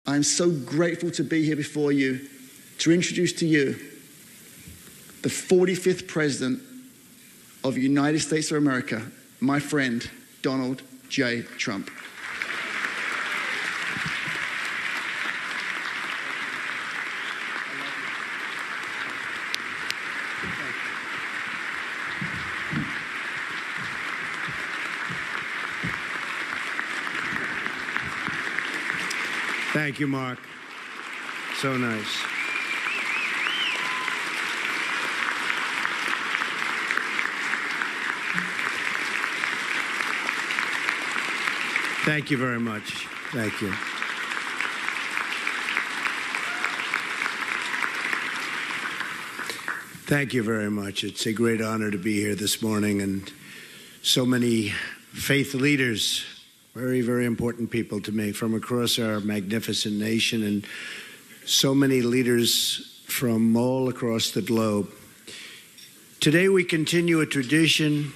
I'm so grateful to be here before you to introduce to you the 45th President of the United States of America, my friend, Donald J. Trump. Thank you, Mark. So nice. Thank you very much. Thank you. Thank you very much. It's a great honor to be here this morning, and so many faith leaders, very, very important people to me from across our magnificent nation, and so many leaders from all across the globe. Today we continue a tradition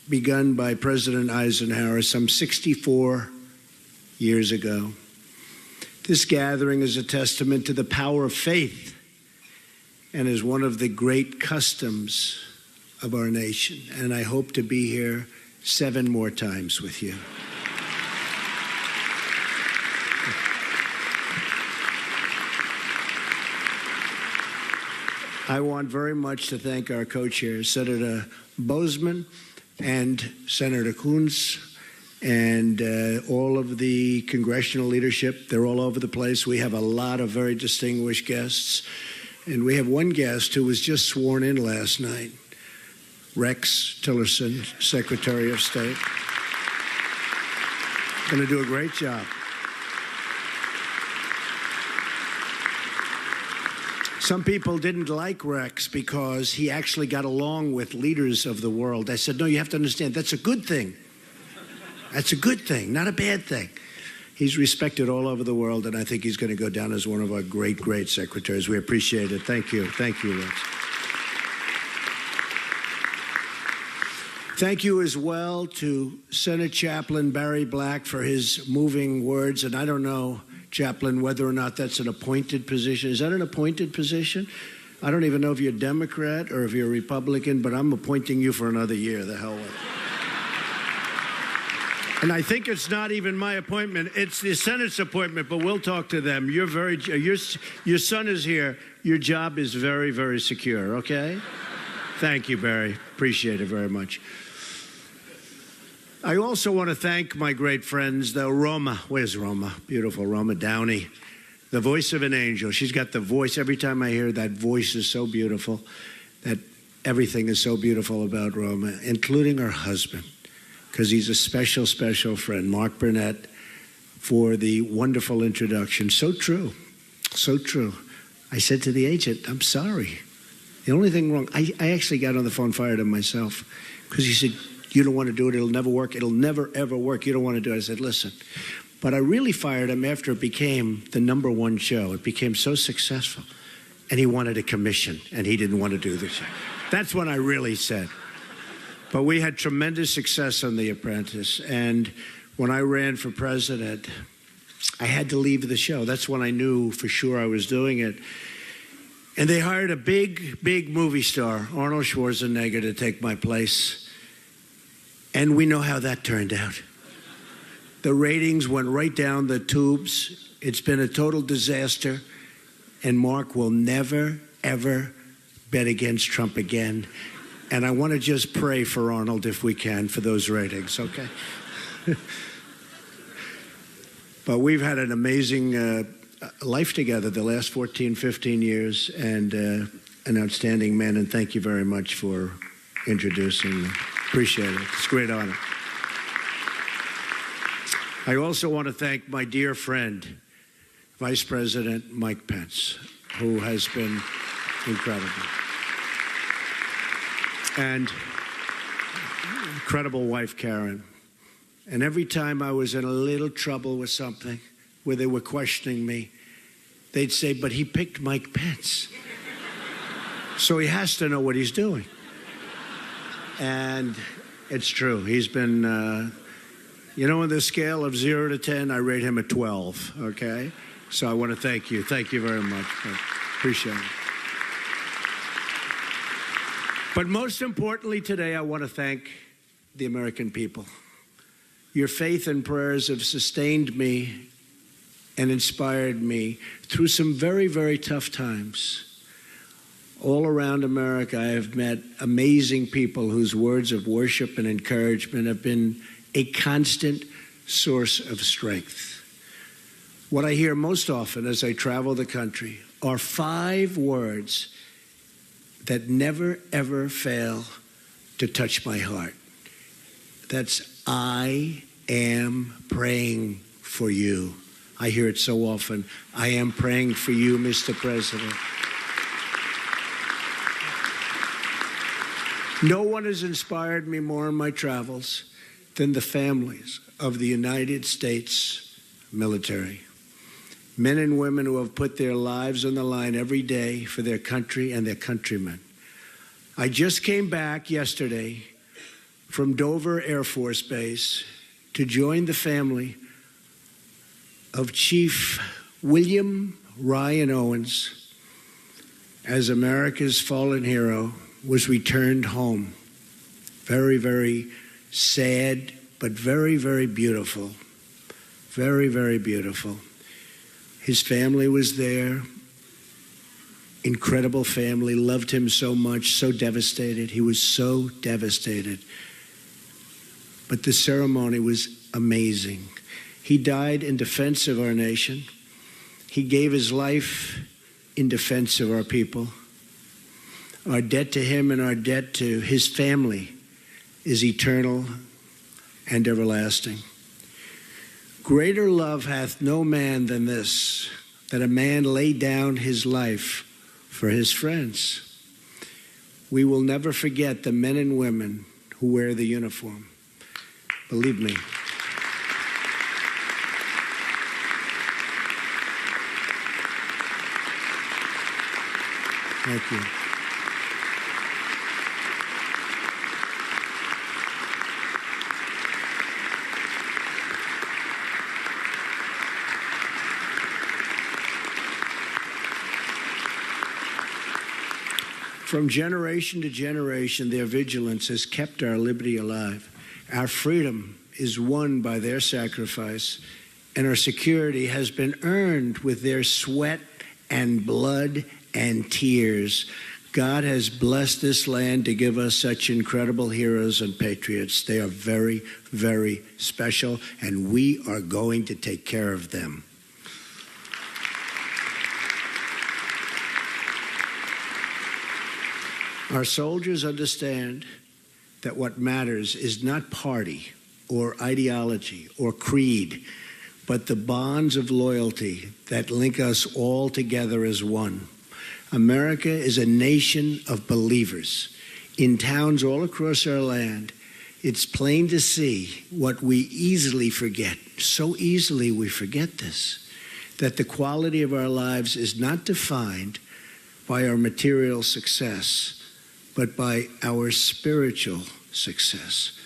begun by President Eisenhower some 64 years ago. This gathering is a testament to the power of faith and is one of the great customs of our nation. And I hope to be here 7 more times with you. I want very much to thank our co-chairs, Senator Boozman and Senator Coons, and all of the congressional leadership. They're all over the place. We have a lot of very distinguished guests. And we have one guest who was just sworn in last night, Rex Tillerson, Secretary of State. Going to do a great job. Some people didn't like Rex because he actually got along with leaders of the world. I said, no, you have to understand, that's a good thing. That's a good thing, not a bad thing. He's respected all over the world, and I think he's going to go down as one of our great, great secretaries. We appreciate it. Thank you. Thank you, Rex. Thank you as well to Senate Chaplain Barry Black for his moving words. And I don't know, Chaplain, whether or not that's an appointed position. Is that an appointed position? I don't even know if you're a Democrat or if you're a Republican, but I'm appointing you for another year. The hell with it. And I think it's not even my appointment. It's the Senate's appointment, but we'll talk to them. Your son is here. Your job is very, very secure, okay? Thank you, Barry. Appreciate it very much. I also want to thank my great friends, though. Roma. Where's Roma? Beautiful Roma Downey. The voice of an angel. She's got the voice. Every time I hear that voice is so beautiful. That everything is so beautiful about Roma, including her husband, because he's a special, special friend, Mark Burnett, for the wonderful introduction. So true. So true. I said to the agent, I'm sorry. The only thing wrong, I actually got on the phone, fired him myself, because he said, you don't want to do it. It'll never work. It'll never, ever work. You don't want to do it. I said, listen. But I really fired him after it became the #1 show. It became so successful. And he wanted a commission, and he didn't want to do the show. That's when I really said. But we had tremendous success on The Apprentice. And when I ran for president, I had to leave the show. That's when I knew for sure I was doing it. And they hired a big, big movie star, Arnold Schwarzenegger, to take my place. And we know how that turned out. The ratings went right down the tubes. It's been a total disaster. And Mark will never, ever bet against Trump again. And I want to just pray for Arnold, if we can, for those ratings, okay? But we've had an amazing life together the last 14, 15 years, and an outstanding man. And thank you very much for introducing me. Appreciate it. It's a great honor. I also want to thank my dear friend, Vice President Mike Pence, who has been incredible. And incredible wife, Karen. And every time I was in a little trouble with something, where they were questioning me, they'd say, but he picked Mike Pence. So he has to know what he's doing. And it's true. He's been, on the scale of 0 to 10, I rate him a 12, okay? So I want to thank you. Thank you very much. Appreciate it. But most importantly today, I want to thank the American people. Your faith and prayers have sustained me and inspired me through some very, very tough times. All around America, I have met amazing people whose words of worship and encouragement have been a constant source of strength. What I hear most often as I travel the country are 5 words that never, ever fail to touch my heart. That's, I am praying for you. I hear it so often. I am praying for you, Mr. President. No one has inspired me more in my travels than the families of the United States military. Men and women who have put their lives on the line every day for their country and their countrymen. I just came back yesterday from Dover Air Force Base to join the family of Chief William Ryan Owens as America's fallen hero was returned home. Very, very sad, but very, very beautiful. Very, very beautiful. His family was there. Incredible family, loved him so much, so devastated. He was so devastated. But the ceremony was amazing. He died in defense of our nation. He gave his life in defense of our people. Our debt to him and our debt to his family is eternal and everlasting. Greater love hath no man than this, that a man lay down his life for his friends. We will never forget the men and women who wear the uniform. Believe me. Thank you. From generation to generation, their vigilance has kept our liberty alive. Our freedom is won by their sacrifice, and our security has been earned with their sweat and blood and tears. God has blessed this land to give us such incredible heroes and patriots. They are very, very special, and we are going to take care of them. Our soldiers understand that what matters is not party or ideology or creed, but the bonds of loyalty that link us all together as one. America is a nation of believers. In towns all across our land, it's plain to see what we easily forget. So easily we forget this, that the quality of our lives is not defined by our material success, but by our spiritual success.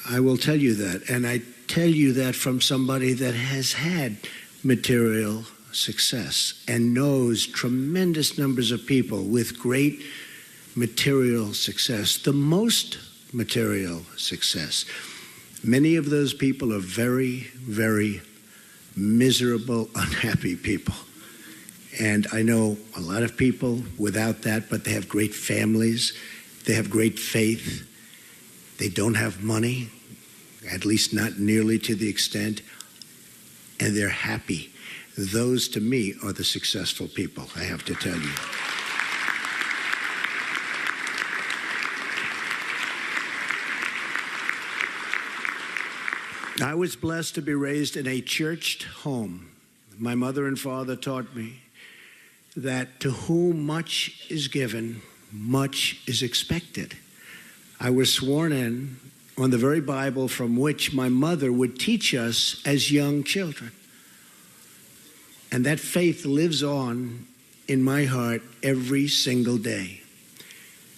I will tell you that, and I tell you that from somebody that has had material success and knows tremendous numbers of people with great material success, the most material success. Many of those people are very, very miserable, unhappy people. And I know a lot of people without that, but they have great families. They have great faith. They don't have money, at least not nearly to the extent, and they're happy. Those, to me, are the successful people, I have to tell you. I was blessed to be raised in a churched home. My mother and father taught me that to whom much is given, much is expected. I was sworn in on the very Bible from which my mother would teach us as young children. And that faith lives on in my heart every single day.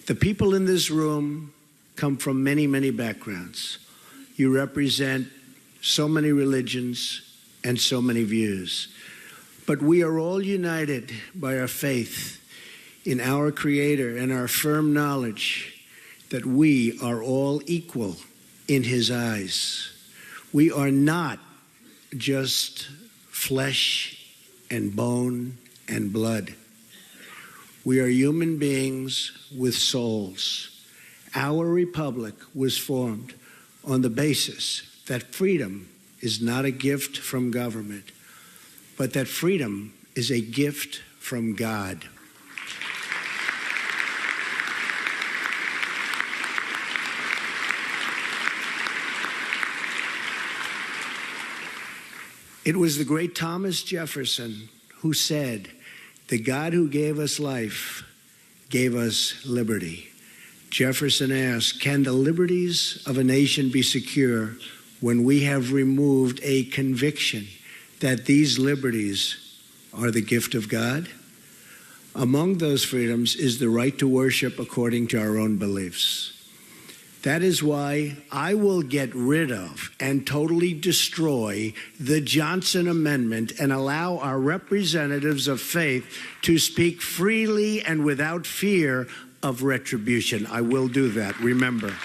The people in this room come from many, many backgrounds. You represent so many religions and so many views. But we are all united by our faith in our Creator and our firm knowledge that we are all equal in His eyes. We are not just flesh and bone and blood. We are human beings with souls. Our republic was formed on the basis that freedom is not a gift from government, but that freedom is a gift from God. It was the great Thomas Jefferson who said, "The God who gave us life gave us liberty." Jefferson asked, "Can the liberties of a nation be secure when we have removed a conviction that these liberties are the gift of God?" Among those freedoms is the right to worship according to our own beliefs. That is why I will get rid of and totally destroy the Johnson Amendment and allow our representatives of faith to speak freely and without fear of retribution. I will do that, remember.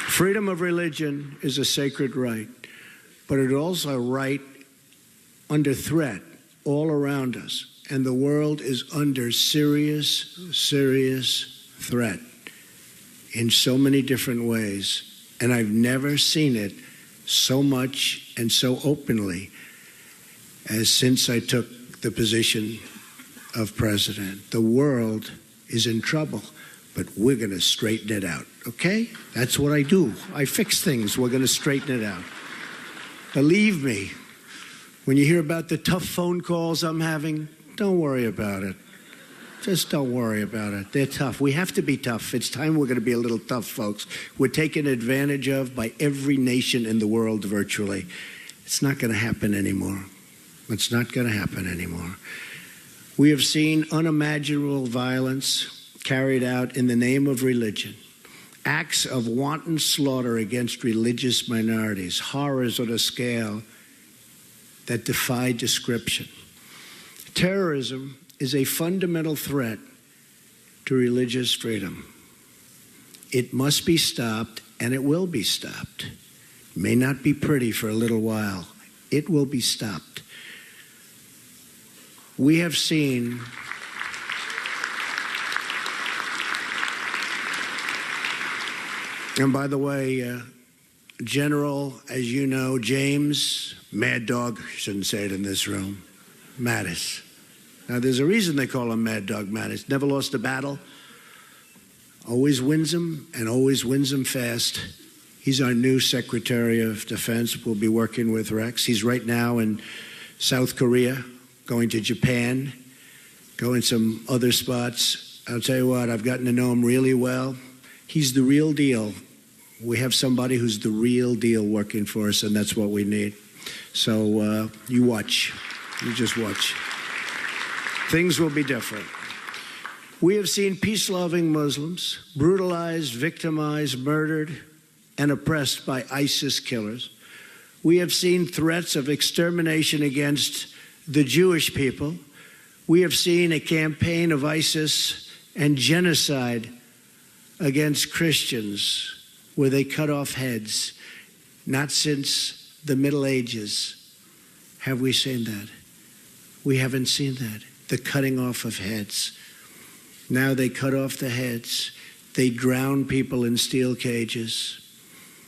Freedom of religion is a sacred right, but it is also a right under threat all around us, and the world is under serious, serious threat in so many different ways, and I've never seen it so much and so openly as since I took the position of president. The world is in trouble, but we're going to straighten it out, okay? That's what I do. I fix things. We're going to straighten it out. Believe me, when you hear about the tough phone calls I'm having, don't worry about it. Just don't worry about it. They're tough. We have to be tough. It's time we're going to be a little tough, folks. We're taken advantage of by every nation in the world virtually. It's not going to happen anymore. It's not going to happen anymore. We have seen unimaginable violence carried out in the name of religion. Acts of wanton slaughter against religious minorities. Horrors on a scale that defy description. Terrorism is a fundamental threat to religious freedom. It must be stopped, and it will be stopped. It may not be pretty for a little while. It will be stopped. We have seen and by the way, General, as you know, James Mad Dog, shouldn't say it in this room, Mattis. Now, there's a reason they call him Mad Dog Mattis. Never lost a battle, always wins them, and always wins them fast. He's our new Secretary of Defense. We'll be working with Rex. He's right now in South Korea, going to Japan, going some other spots. I'll tell you what, I've gotten to know him really well. He's the real deal. We have somebody who's the real deal working for us, and that's what we need. So you watch. You just watch. Things will be different. We have seen peace-loving Muslims brutalized, victimized, murdered, and oppressed by ISIS killers. We have seen threats of extermination against the Jewish people. We have seen a campaign of ISIS and genocide against Christians where they cut off heads. Not since the Middle Ages have we seen that. We haven't seen that, the cutting off of heads. Now they cut off the heads. They drown people in steel cages.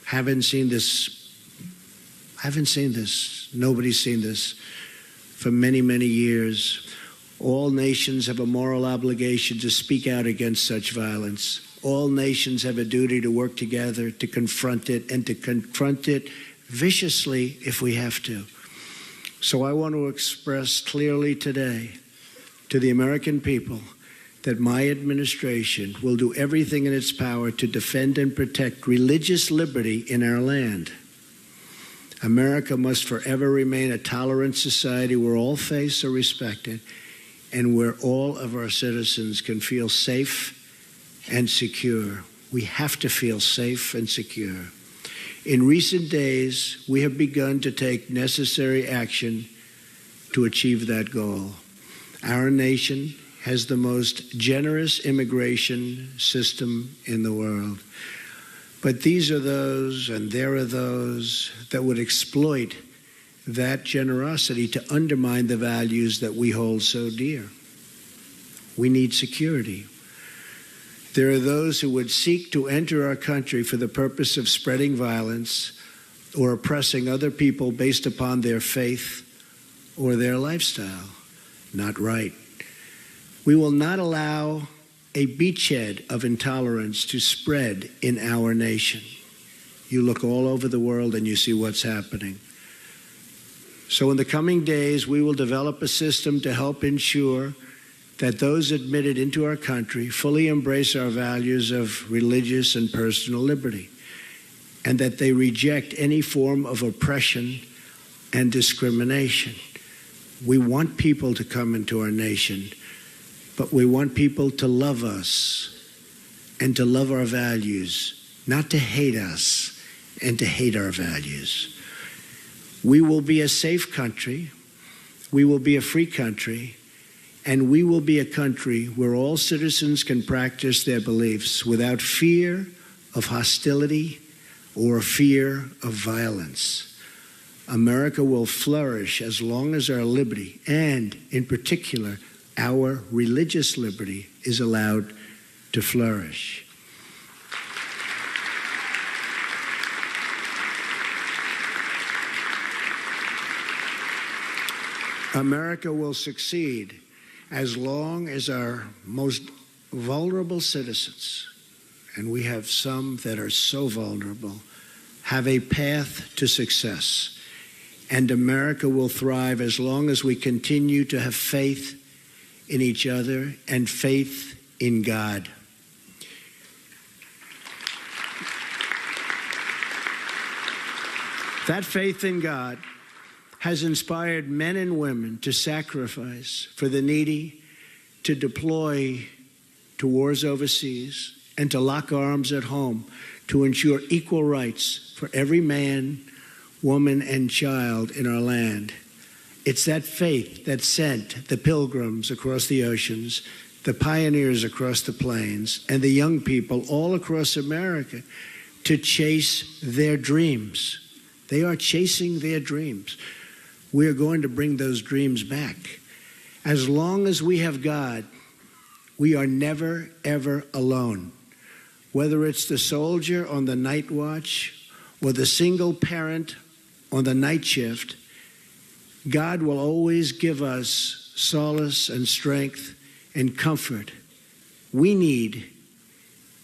Haven't seen this. Nobody's seen this for many, many years. All nations have a moral obligation to speak out against such violence. All nations have a duty to work together to confront it, and to confront it viciously if we have to. So I want to express clearly today to the American people that my administration will do everything in its power to defend and protect religious liberty in our land. America must forever remain a tolerant society where all faiths are respected and where all of our citizens can feel safe and secure. We have to feel safe and secure. In recent days, we have begun to take necessary action to achieve that goal. Our nation has the most generous immigration system in the world. But these are those, and there are those, that would exploit that generosity to undermine the values that we hold so dear. We need security. There are those who would seek to enter our country for the purpose of spreading violence or oppressing other people based upon their faith or their lifestyle. Not right. We will not allow a beachhead of intolerance to spread in our nation. You look all over the world and you see what's happening. So in the coming days, we will develop a system to help ensure that those admitted into our country fully embrace our values of religious and personal liberty, and that they reject any form of oppression and discrimination. We want people to come into our nation, but we want people to love us and to love our values, not to hate us and to hate our values. We will be a safe country, we will be a free country, and we will be a country where all citizens can practice their beliefs without fear of hostility or fear of violence. America will flourish as long as our liberty, and in particular, our religious liberty, is allowed to flourish. America will succeed as long as our most vulnerable citizens, and we have some that are so vulnerable, have a path to success. And America will thrive as long as we continue to have faith in each other and faith in God. That faith in God has inspired men and women to sacrifice for the needy, to deploy to wars overseas, and to lock arms at home to ensure equal rights for every man, woman, and child in our land. It's that faith that sent the pilgrims across the oceans, the pioneers across the plains, and the young people all across America to chase their dreams. They are chasing their dreams. We are going to bring those dreams back. As long as we have God, we are never, ever alone. Whether it's the soldier on the night watch or the single parent on the night shift, God will always give us solace and strength and comfort we need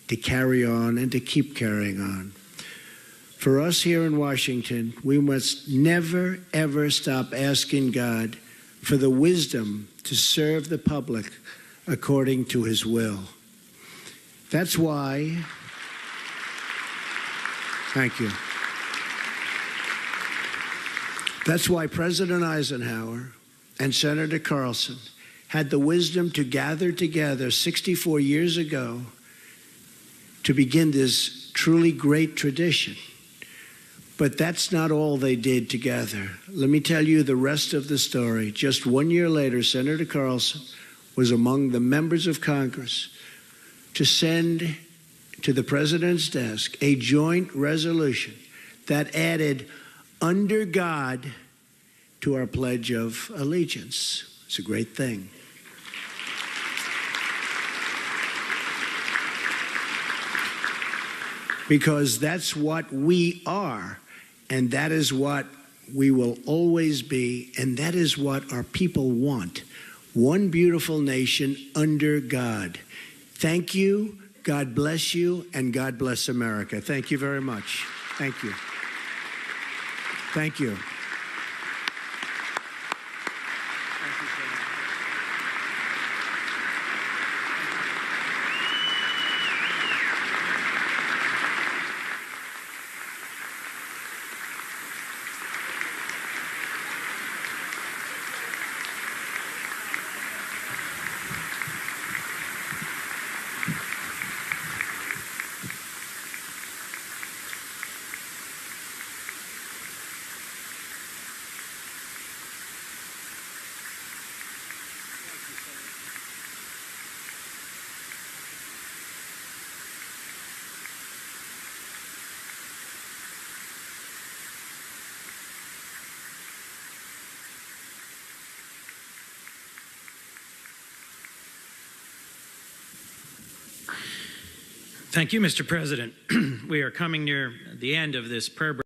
to carry on and to keep carrying on. For us here in Washington, we must never, ever stop asking God for the wisdom to serve the public according to his will. That's why, thank you. That's why President Eisenhower and Senator Carlson had the wisdom to gather together 64 years ago to begin this truly great tradition. But that's not all they did together. Let me tell you the rest of the story. Just 1 year later, Senator Carlson was among the members of Congress to send to the president's desk a joint resolution that added "under God" to our Pledge of Allegiance. It's a great thing. Because that's what we are. And that is what we will always be, and that is what our people want. One beautiful nation under God. Thank you, God bless you, and God bless America. Thank you very much. Thank you. Thank you. Thank you, Mr. President. We are coming near the end of this prayer break.